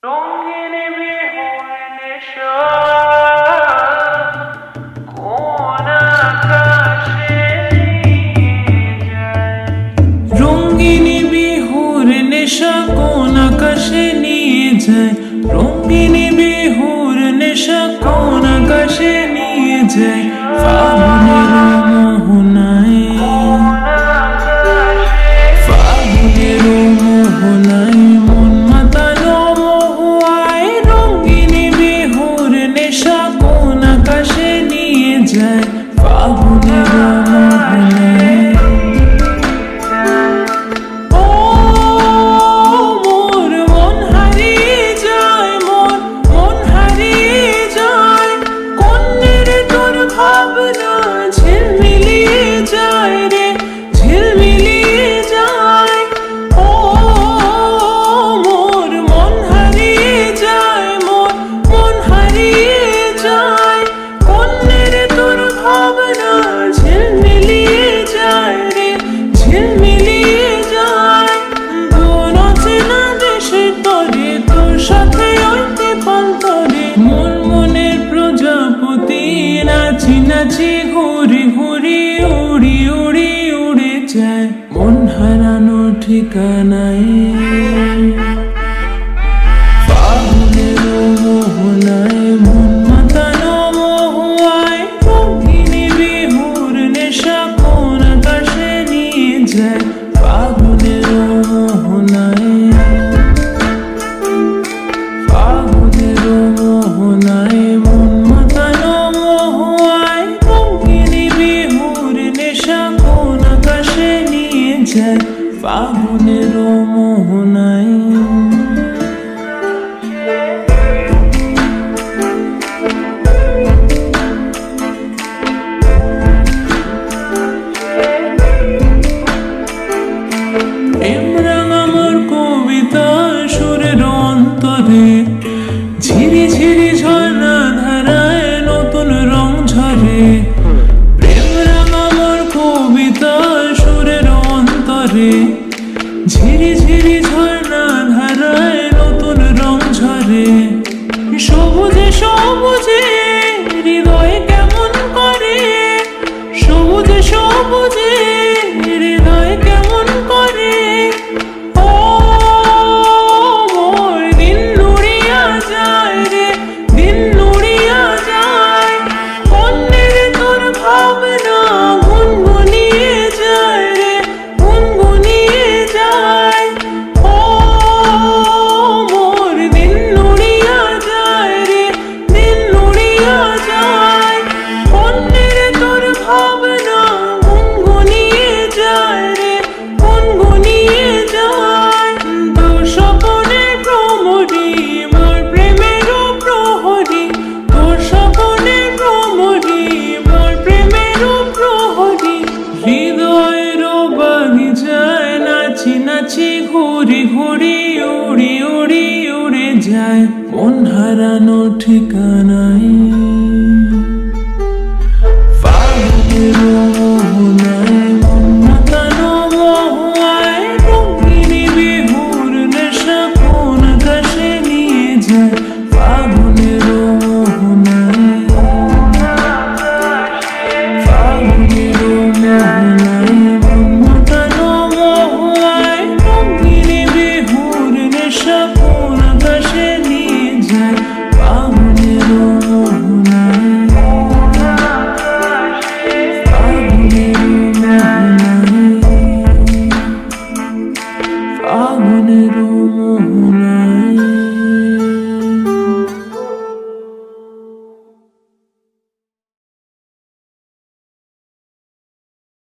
রঙিন বিহুর নেশা কোন আকাশে নিয়ে যায়। রঙিন বিহুর নেশা কোন আকাশে নিয়ে যায়। রঙিন বিহুর নেশা কোন আকাশে নিয়ে যায়। ফাগুনের মোহনায় ফাগুনের মোহনায় মন মাতানো মহুয়ায়। রঙিন বিহুর নেশা কোন আকাশে নিয়ে যায়। ফাগুনের মোহনায় নাচি ঘুরি ঘুরি উড়ি উড়ি উড়ে যায়। মন হারানো ঠিকানায় ফাগুনের মোহনায় মন মাতানো মহুয়ায়। রঙিন বিহুর নেশা কোন আকাশে নিয়ে যায়। ফাগুনের মোহনায় ফাগুনের মোহনায় মন মাতানো মহুয়ায়। রঙিন বিহুর নেশা কোন আকাশে নিয়ে যায়। ফাগুনের মোহনায় ঝিরি ঝিরি ঝর্ণা ধারায় নতুন রং ঝরে। প্রেম রাঙা মোর কবিতা সুরের অন্তরে। ঝিরি ঝিরি ঝর্ণা ধারায় নতুন রং ঝরে। সবুজে সবুজে হৃদয় কেমন করে। সবুজে সবুজে হৃদয় কেমন করে। নাচি ঘুরি ঘুরি উড়ি উড়ি উড়ে যায়। মন হারানো ঠিকানায় ফাগুনের মোহনায় মন মাতানো মহুয়ায়। রঙিন বিহুর নেশা কোন আকাশে নিয়ে যায়।